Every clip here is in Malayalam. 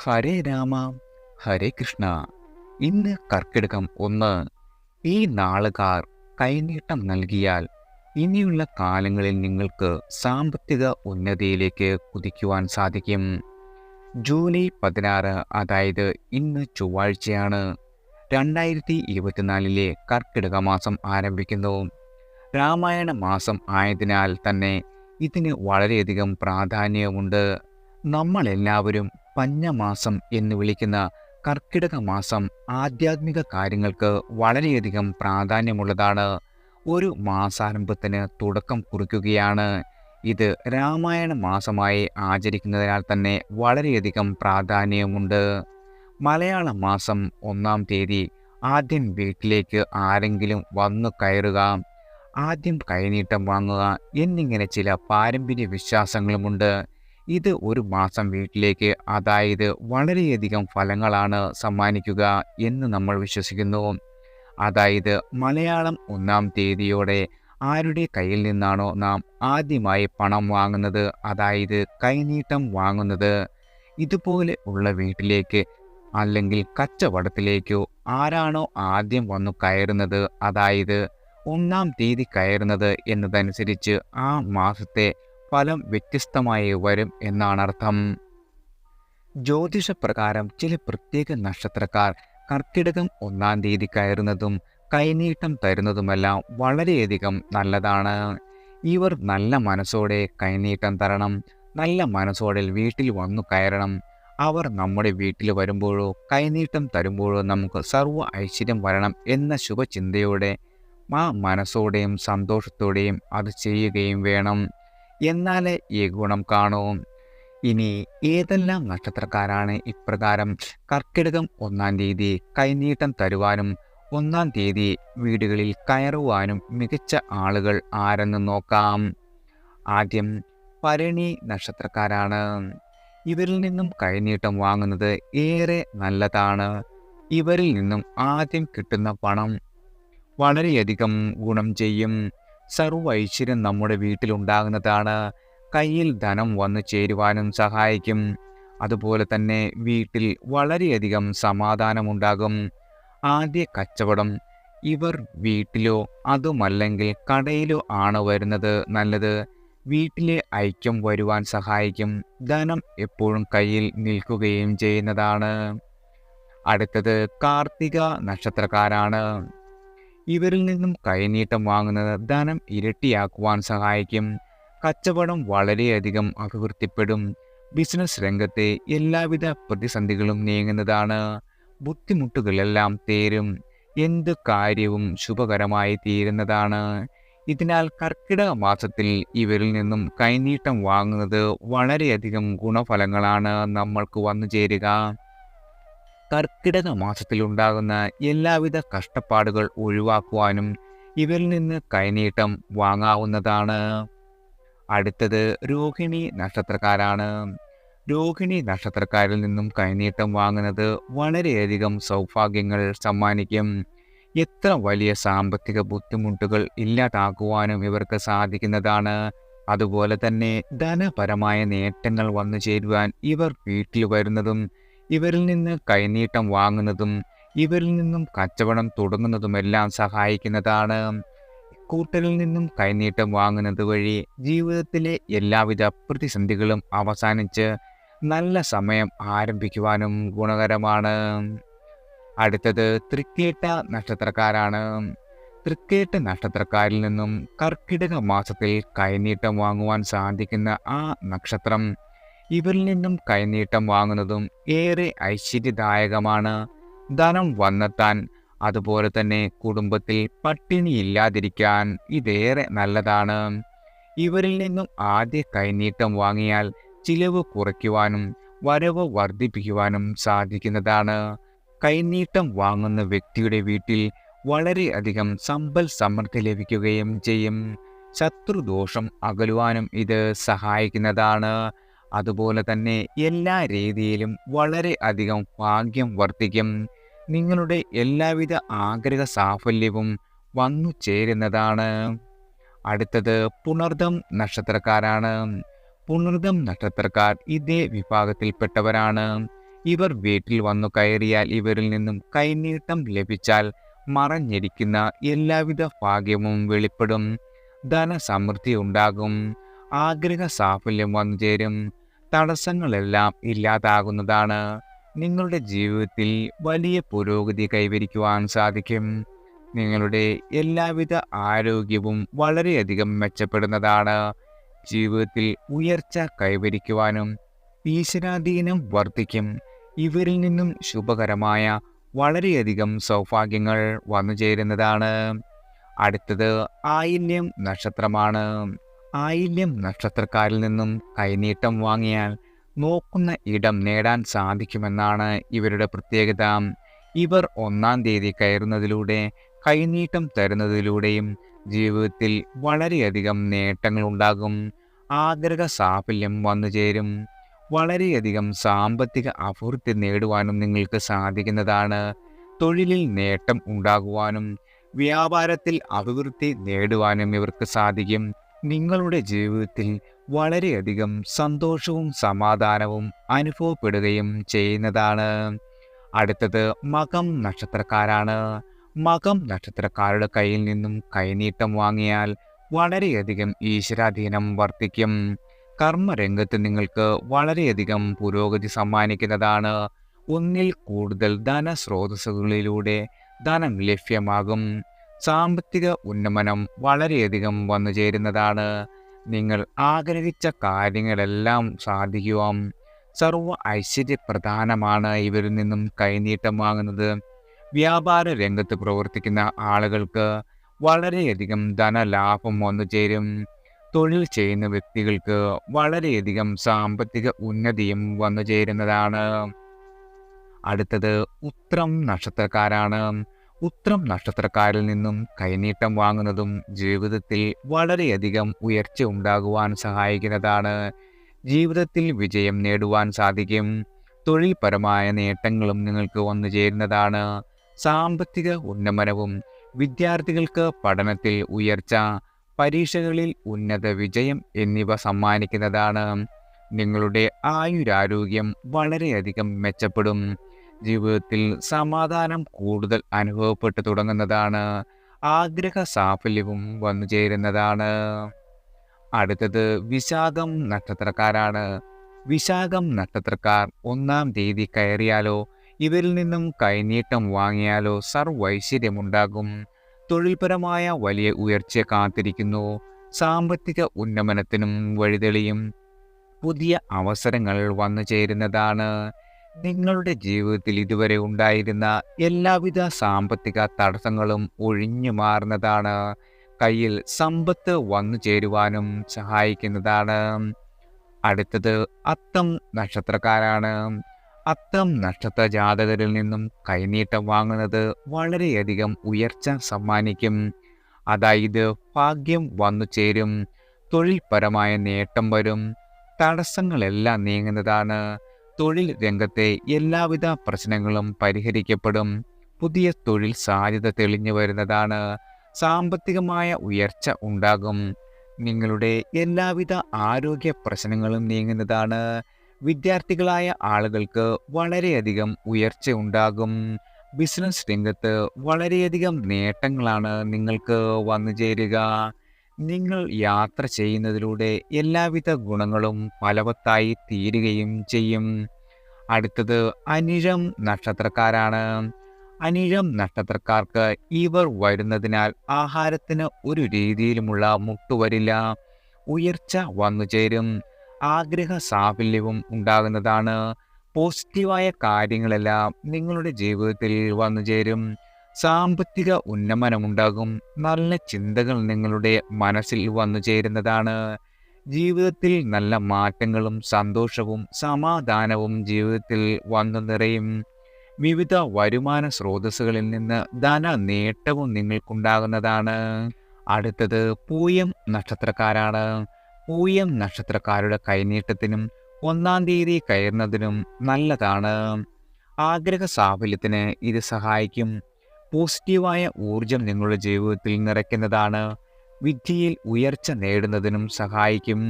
ഹരേ രാമ ഹരേ കൃഷ്ണ. ഇന്ന് കർക്കിടകം 1. ഈ നാളുകാർ കൈനീട്ടം നൽകിയാൽ ഇനിയുള്ള കാലങ്ങളിൽ നിങ്ങൾക്ക് സാമ്പത്തിക ഉന്നതിയിലേക്ക് കുതിക്കുവാൻ സാധിക്കും. ജൂലൈ 16, അതായത് ഇന്ന് ചൊവ്വാഴ്ചയാണ് 2024 കർക്കിടക മാസം ആരംഭിക്കുന്നു. രാമായണ മാസം ആയതിനാൽ തന്നെ ഇതിന് വളരെയധികം പ്രാധാന്യമുണ്ട്. നമ്മളെല്ലാവരും പഞ്ഞമാസം എന്ന് വിളിക്കുന്ന കർക്കിടക മാസം ആധ്യാത്മിക കാര്യങ്ങൾക്ക് വളരെയധികം പ്രാധാന്യമുള്ളതാണ്. ഒരു മാസാരംഭത്തിന് തുടക്കം കുറിക്കുകയാണ്. ഇത് രാമായണ മാസമായി ആചരിക്കുന്നതിനാൽ തന്നെ വളരെയധികം പ്രാധാന്യമുണ്ട്. മലയാള മാസം 1-ാം തീയതി ആദ്യം വീട്ടിലേക്ക് ആരെങ്കിലും വന്നു കയറുക, ആദ്യം കൈനീട്ടം വാങ്ങുക എന്നിങ്ങനെ ചില പാരമ്പര്യ വിശ്വാസങ്ങളുമുണ്ട്. ഇത് ഒരു മാസം വീട്ടിലേക്ക്, അതായത് വളരെയധികം ഫലങ്ങളാണ് സമ്മാനിക്കുക എന്ന് നമ്മൾ വിശ്വസിക്കുന്നു. അതായത് മലയാളം 1-ാം തീയതിയോടെ ആരുടെ കയ്യിൽ നിന്നാണോ നാം ആദ്യമായി പണം വാങ്ങുന്നത്, അതായത് കൈനീട്ടം വാങ്ങുന്നത്, ഇതുപോലെ ഉള്ള വീട്ടിലേക്ക് അല്ലെങ്കിൽ കച്ചവടത്തിലേക്കോ ആരാണോ ആദ്യം വന്നു കയറുന്നത്, അതായത് 1-ാം തീയതി കയറുന്നത് എന്നതനുസരിച്ച് ആ മാസത്തെ ഫലം വ്യത്യസ്തമായി വരും എന്നാണ് അർത്ഥം. ജ്യോതിഷപ്രകാരം ചില പ്രത്യേക നക്ഷത്രക്കാർ കർക്കിടകം 1-ാം തീയതി കയറുന്നതും കൈനീട്ടം തരുന്നതുമെല്ലാം വളരെയധികം നല്ലതാണ്. ഇവർ നല്ല മനസ്സോടെ കൈനീട്ടം തരണം, നല്ല മനസ്സോടെ വീട്ടിൽ വന്നു കയറണം. അവർ നമ്മുടെ വീട്ടിൽ വരുമ്പോഴോ കൈനീട്ടം തരുമ്പോഴോ നമുക്ക് സർവ്വ ഐശ്വര്യം വരണം എന്ന ശുഭചിന്തയോടെ ആ മനസ്സോടെയും സന്തോഷത്തോടെയും അത് ചെയ്യുകയും വേണം. എന്നാലേ ഈ ഗുണം കാണൂ. ഇനി ഏതെല്ലാം നക്ഷത്രക്കാരാണ് ഇപ്രകാരം കർക്കിടകം 1-ാം തീയതി കൈനീട്ടം തരുവാനും 1-ാം തീയതി വീടുകളിൽ കയറുവാനും മികച്ച ആളുകൾ ആരെന്ന് നോക്കാം. ആദ്യം ഭരണി നക്ഷത്രക്കാരാണ്. ഇവരിൽ നിന്നും കൈനീട്ടം വാങ്ങുന്നത് ഏറെ നല്ലതാണ്. ഇവരിൽ നിന്നും ആദ്യം കിട്ടുന്ന പണം വളരെയധികം ഗുണം ചെയ്യും. സർവ്വ ഐശ്വര്യം നമ്മുടെ വീട്ടിലുണ്ടാകുന്നതാണ്. കയ്യിൽ ധനം വന്നു ചേരുവാനും സഹായിക്കും. അതുപോലെ തന്നെ വീട്ടിൽ വളരെയധികം സമാധാനമുണ്ടാകും. ആദ്യ കച്ചവടം ഇവർ വീട്ടിലോ അതുമല്ലെങ്കിൽ കടയിലോ ആണ് വരുന്നത് നല്ലത്. വീട്ടിലെ ഐക്യം വരുവാൻ സഹായിക്കും. ധനം എപ്പോഴും കയ്യിൽ നിൽക്കുകയും ചെയ്യുന്നതാണ്. അടുത്തത് കാർത്തിക നക്ഷത്രക്കാരാണ്. ഇവരിൽ നിന്നും കൈനീട്ടം വാങ്ങുന്നത് ധനം ഇരട്ടിയാക്കുവാൻ സഹായിക്കും. കച്ചവടം വളരെയധികം അഭിവൃദ്ധിപ്പെടും. ബിസിനസ് രംഗത്തെ എല്ലാവിധ പ്രതിസന്ധികളും നീങ്ങുന്നതാണ്. ബുദ്ധിമുട്ടുകളെല്ലാം തീരും. എന്ത് കാര്യവും ശുഭകരമായി തീരുന്നതാണ്. ഇതിനാൽ കർക്കിടക മാസത്തിൽ ഇവരിൽ നിന്നും കൈനീട്ടം വാങ്ങുന്നത് വളരെയധികം ഗുണഫലങ്ങളാണ് നമ്മൾക്ക് വന്നു ചേരുക. കർക്കിടക മാസത്തിലുണ്ടാകുന്ന എല്ലാവിധ കഷ്ടപ്പാടുകൾ ഒഴിവാക്കുവാനും ഇവരിൽ നിന്ന് കൈനീട്ടം വാങ്ങാവുന്നതാണ്. അടുത്തത് രോഹിണി നക്ഷത്രക്കാരാണ്. രോഹിണി നക്ഷത്രക്കാരിൽ നിന്നും കൈനീട്ടം വാങ്ങുന്നത് വളരെയധികം സൗഭാഗ്യങ്ങൾ സമ്മാനിക്കും. എത്ര വലിയ സാമ്പത്തിക ബുദ്ധിമുട്ടുകൾ ഇല്ലാതാക്കുവാനും ഇവർക്ക് സാധിക്കുന്നതാണ്. അതുപോലെ തന്നെ ധനപരമായ നേട്ടങ്ങൾ വന്നു ചേരുവാൻ ഇവർ വീട്ടിൽ വരുന്നതും ഇവരിൽ നിന്ന് കൈനീട്ടം വാങ്ങുന്നതും ഇവരിൽ നിന്നും കച്ചവടം തുടങ്ങുന്നതുമെല്ലാം സഹായിക്കുന്നതാണ്. കൂട്ടരിൽ നിന്നും കൈനീട്ടം വാങ്ങുന്നത് വഴി ജീവിതത്തിലെ എല്ലാവിധ പ്രതിസന്ധികളും അവസാനിച്ച് നല്ല സമയം ആരംഭിക്കുവാനും ഗുണകരമാണ്. അടുത്തത് തൃക്കേട്ട നക്ഷത്രക്കാരാണ്. തൃക്കേട്ട നക്ഷത്രക്കാരിൽ നിന്നും കർക്കിടക മാസത്തിൽ കൈനീട്ടം വാങ്ങുവാൻ സാധിക്കുന്ന ആ നക്ഷത്രം ഇവരിൽ നിന്നും കൈനീട്ടം വാങ്ങുന്നതും ഏറെ ഐശ്വര്യദായകമാണ്. ധനം വന്നെത്താൻ, അതുപോലെ തന്നെ കുടുംബത്തിൽ പട്ടിണിയില്ലാതിരിക്കാൻ ഇതേറെ നല്ലതാണ്. ഇവരിൽ നിന്നും ആദ്യ കൈനീട്ടം വാങ്ങിയാൽ ചിലവ് കുറയ്ക്കുവാനും വരവ് വർദ്ധിപ്പിക്കുവാനും സാധിക്കുന്നതാണ്. കൈനീട്ടം വാങ്ങുന്ന വ്യക്തിയുടെ വീട്ടിൽ വളരെയധികം സമ്പൽ സമൃദ്ധി ലഭിക്കുകയും ചെയ്യും. ശത്രുദോഷം അകലുവാനും ഇത് സഹായിക്കുന്നതാണ്. അതുപോലെ തന്നെ എല്ലാ രീതിയിലും വളരെ അധികം ഭാഗ്യം വർദ്ധിക്കും. നിങ്ങളുടെ എല്ലാവിധ ആഗ്രഹ സാഫല്യവും വന്നു ചേരുന്നതാണ്. അടുത്തത് പുണർദം നക്ഷത്രക്കാരാണ്. പുണർദം നക്ഷത്രക്കാർ ഇതേ വിഭാഗത്തിൽപ്പെട്ടവരാണ്. ഇവർ വീട്ടിൽ വന്നു കയറിയാൽ ഇവരിൽ നിന്നും കൈനീട്ടം ലഭിച്ചാൽ മറഞ്ഞിരിക്കുന്ന എല്ലാവിധ ഭാഗ്യവും വെളിപ്പെടും. ധനസമൃദ്ധി ഉണ്ടാകും. ആഗ്രഹ സാഫല്യം വന്നു ചേരും. തടസ്സങ്ങളെല്ലാം ഇല്ലാതാകുന്നതാണ്. നിങ്ങളുടെ ജീവിതത്തിൽ വലിയ പുരോഗതി കൈവരിക്കുവാൻ സാധിക്കും. നിങ്ങളുടെ എല്ലാവിധ ആരോഗ്യവും വളരെയധികം മെച്ചപ്പെടുന്നതാണ്. ജീവിതത്തിൽ ഉയർച്ച കൈവരിക്കുവാനും ഈശ്വരാധീനം വർദ്ധിക്കും. ഇവരിൽ നിന്നും ശുഭകരമായ വളരെയധികം സൗഭാഗ്യങ്ങൾ വന്നു ചേരുന്നതാണ്. അടുത്തത് ആയില്യം നക്ഷത്രമാണ്. ആയില്യം നക്ഷത്രക്കാരിൽ നിന്നും കൈനീട്ടം വാങ്ങിയാൽ നോക്കുന്ന ഇടം നേടാൻ സാധിക്കുമെന്നാണ് ഇവരുടെ പ്രത്യേകത. ഇവർ 1-ാം തീയതി കയറുന്നതിലൂടെ കൈനീട്ടം തരുന്നതിലൂടെയും ജീവിതത്തിൽ വളരെയധികം നേട്ടങ്ങളുണ്ടാകും. ആഗ്രഹ സാഫല്യം വന്നു ചേരും. വളരെയധികം സാമ്പത്തിക അഭിവൃദ്ധി നേടുവാനും നിങ്ങൾക്ക് സാധിക്കുന്നതാണ്. തൊഴിലിൽ നേട്ടം ഉണ്ടാകുവാനും വ്യാപാരത്തിൽ അഭിവൃദ്ധി നേടുവാനും ഇവർക്ക് സാധിക്കും. നിങ്ങളുടെ ജീവിതത്തിൽ വളരെയധികം സന്തോഷവും സമാധാനവും അനുഭവപ്പെടുകയും ചെയ്യുന്നതാണ്. അടുത്തത് മകം നക്ഷത്രക്കാരാണ്. മകം നക്ഷത്രക്കാരുടെ കയ്യിൽ നിന്നും കൈനീട്ടം വാങ്ങിയാൽ വളരെയധികം ഈശ്വരാധീനം വർദ്ധിക്കും. കർമ്മരംഗത്ത് നിങ്ങൾക്ക് വളരെയധികം പുരോഗതി സമ്മാനിക്കുന്നതാണ്. ഒന്നിൽ കൂടുതൽ ധനസ്രോതസ്സുകളിലൂടെ ധനം ലഭ്യമാകും. സാമ്പത്തിക ഉന്നമനം വളരെയധികം വന്നു ചേരുന്നതാണ്. നിങ്ങൾ ആഗ്രഹിച്ച കാര്യങ്ങളെല്ലാം സാധിക്കുവാൻ സർവ്വ ഐശ്വര്യപ്രധാനമാണ് ഇവരിൽ നിന്നും കൈനീട്ടം വാങ്ങുന്നത്. വ്യാപാര രംഗത്ത് പ്രവർത്തിക്കുന്ന ആളുകൾക്ക് വളരെയധികം ധനലാഭം വന്നു ചേരും. തൊഴിൽ ചെയ്യുന്ന വ്യക്തികൾക്ക് വളരെയധികം സാമ്പത്തിക ഉന്നതിയും വന്നു ചേരുന്നതാണ്. അടുത്തത് ഉത്രം നക്ഷത്രക്കാരാണ്. ഉത്രം നക്ഷത്രക്കാരിൽ നിന്നും കൈനീട്ടം വാങ്ങുന്നതും ജീവിതത്തിൽ വളരെയധികം ഉയർച്ച ഉണ്ടാകുവാൻ സഹായിക്കുന്നതാണ്. ജീവിതത്തിൽ വിജയം നേടുവാൻ സാധിക്കും. തൊഴിൽപരമായ നേട്ടങ്ങളും നിങ്ങൾക്ക് വന്നു ചേരുന്നതാണ്. സാമ്പത്തിക ഉന്നമനവും വിദ്യാർത്ഥികൾക്ക് പഠനത്തിൽ ഉയർച്ച, പരീക്ഷകളിൽ ഉന്നത വിജയം എന്നിവ സമ്മാനിക്കുന്നതാണ്. നിങ്ങളുടെ ആയുരാരോഗ്യം വളരെയധികം മെച്ചപ്പെടും. ജീവിതത്തിൽ സമാധാനം കൂടുതൽ അനുഭവപ്പെട്ടു തുടങ്ങുന്നതാണ്. ആഗ്രഹ സാഫല്യവും വന്നു ചേരുന്നതാണ്. അടുത്തത് വിശാഖം നക്ഷത്രക്കാരാണ്. വിശാഖം നക്ഷത്രക്കാർ 1-ാം തീയതി കയറിയാലോ ഇവരിൽ നിന്നും കൈനീട്ടം വാങ്ങിയാലോ സർവൈശ്വര്യമുണ്ടാകും. തൊഴിൽപരമായ വലിയ ഉയർച്ച കാത്തിരിക്കുന്നു. സാമ്പത്തിക ഉന്നമനത്തിനും വഴിതെളിയും. പുതിയ അവസരങ്ങൾ വന്നു ചേരുന്നതാണ്. നിങ്ങളുടെ ജീവിതത്തിൽ ഇതുവരെ ഉണ്ടായിരുന്ന എല്ലാവിധ സാമ്പത്തിക തടസ്സങ്ങളും ഒഴിഞ്ഞു മാറുന്നതാണ്. കയ്യിൽ സമ്പത്ത് വന്നു ചേരുവാനും സഹായിക്കുന്നതാണ്. അടുത്തത് അത്തം നക്ഷത്രക്കാരാണ്. അത്തം നക്ഷത്ര ജാതകരിൽ നിന്നും കൈനീട്ടം വാങ്ങുന്നത് വളരെയധികം ഉയർച്ച സമ്മാനിക്കും. അതായത് ഭാഗ്യം വന്നു ചേരും. തൊഴിൽപരമായ നേട്ടം വരും. തടസ്സങ്ങളെല്ലാം നീങ്ങുന്നതാണ്. തൊഴിൽ രംഗത്തെ എല്ലാവിധ പ്രശ്നങ്ങളും പരിഹരിക്കപ്പെടും. പുതിയ തൊഴിൽ സാധ്യത തെളിഞ്ഞു വരുന്നതാണ്. സാമ്പത്തികമായ ഉയർച്ച ഉണ്ടാകും. നിങ്ങളുടെ എല്ലാവിധ ആരോഗ്യ പ്രശ്നങ്ങളും നീങ്ങുന്നതാണ്. വിദ്യാർത്ഥികളായ ആളുകൾക്ക് വളരെയധികം ഉയർച്ച ഉണ്ടാകും. ബിസിനസ് രംഗത്ത് വളരെയധികം നേട്ടങ്ങളാണ് നിങ്ങൾക്ക് വന്നു ചേരുക. നിങ്ങൾ യാത്ര ചെയ്യുന്നതിലൂടെ എല്ലാവിധ ഗുണങ്ങളും ഫലവത്തായി തീരുകയും ചെയ്യും. അടുത്തത് അനിഴം നക്ഷത്രക്കാരാണ്. അനിഴം നക്ഷത്രക്കാർക്ക് ഇവർ വരുന്നതിനാൽ ആഹാരത്തിന് ഒരു രീതിയിലുമുള്ള മുട്ടുവരില്ല. ഉയർച്ച വന്നു ചേരും. ആഗ്രഹ സാഫല്യവും ഉണ്ടാകുന്നതാണ്. പോസിറ്റീവായ കാര്യങ്ങളെല്ലാം നിങ്ങളുടെ ജീവിതത്തിൽ വന്നു ചേരും. സാമ്പത്തിക ഉന്നമനമുണ്ടാകും. നല്ല ചിന്തകൾ നിങ്ങളുടെ മനസ്സിൽ വന്നു ചേരുന്നതാണ്. ജീവിതത്തിൽ നല്ല മാറ്റങ്ങളും സന്തോഷവും സമാധാനവും ജീവിതത്തിൽ വന്നു നിറയും. വിവിധ വരുമാന സ്രോതസ്സുകളിൽ നിന്ന് ധന നേട്ടവും നിങ്ങൾക്കുണ്ടാകുന്നതാണ്. അടുത്തത് പൂയം നക്ഷത്രക്കാരാണ്. പൂയം നക്ഷത്രക്കാരുടെ കൈനീട്ടത്തിനും 1-ാം തീയതി കയറുന്നതിനും നല്ലതാണ്. ആഗ്രഹ സാഫല്യത്തിന് ഇത് സഹായിക്കും. പോസിറ്റീവായ ഊർജം നിങ്ങളുടെ ജീവിതത്തിൽ നിറയ്ക്കുന്നതാണ്. വിദ്യയിൽ ഉയർച്ച നേടുന്നതിനും സഹായിക്കും.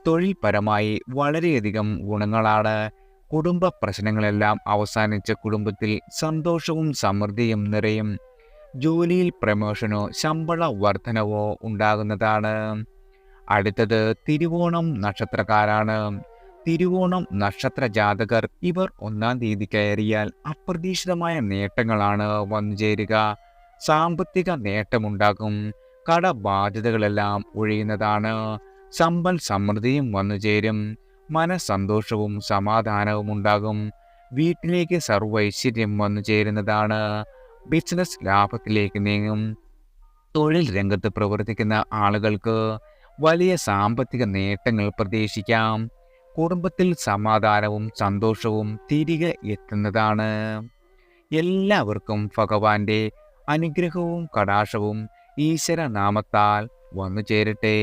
തൊഴിൽപരമായി വളരെയധികം ഗുണങ്ങളാണ്. കുടുംബ പ്രശ്നങ്ങളെല്ലാം അവസാനിച്ച് കുടുംബത്തിൽ സന്തോഷവും സമൃദ്ധിയും നിറയും. ജോലിയിൽ പ്രമോഷനോ ശമ്പള വർധനവോ ഉണ്ടാകുന്നതാണ്. അടുത്തത് തിരുവോണം നക്ഷത്രക്കാരാണ്. തിരുവോണം നക്ഷത്ര ജാതകർ ഇവർ 1-ാം തീയതി കയറിയാൽ അപ്രതീക്ഷിതമായ നേട്ടങ്ങളാണ് വന്നു ചേരുക. സാമ്പത്തിക നേട്ടമുണ്ടാകും. കടബാധ്യതകളെല്ലാം ഒഴിയുന്നതാണ്. സമ്പൽ സമൃദ്ധിയും വന്നു ചേരും. മനസ്സന്തോഷവും സമാധാനവും ഉണ്ടാകും. വീട്ടിലേക്ക് സർവൈശ്വര്യം വന്നു ചേരുന്നതാണ്. ബിസിനസ് ലാഭത്തിലേക്ക് നീങ്ങും. തൊഴിൽ രംഗത്ത് പ്രവർത്തിക്കുന്ന ആളുകൾക്ക് വലിയ സാമ്പത്തിക നേട്ടങ്ങൾ പ്രതീക്ഷിക്കാം. കുടുംബത്തിൽ സമാധാനവും സന്തോഷവും തിരികെ എത്തുന്നതാണ്. എല്ലാവർക്കും ഭഗവാന്റെ അനുഗ്രഹവും കടാക്ഷവും ഈശ്വര നാമത്താൽ വന്നു ചേരട്ടെ.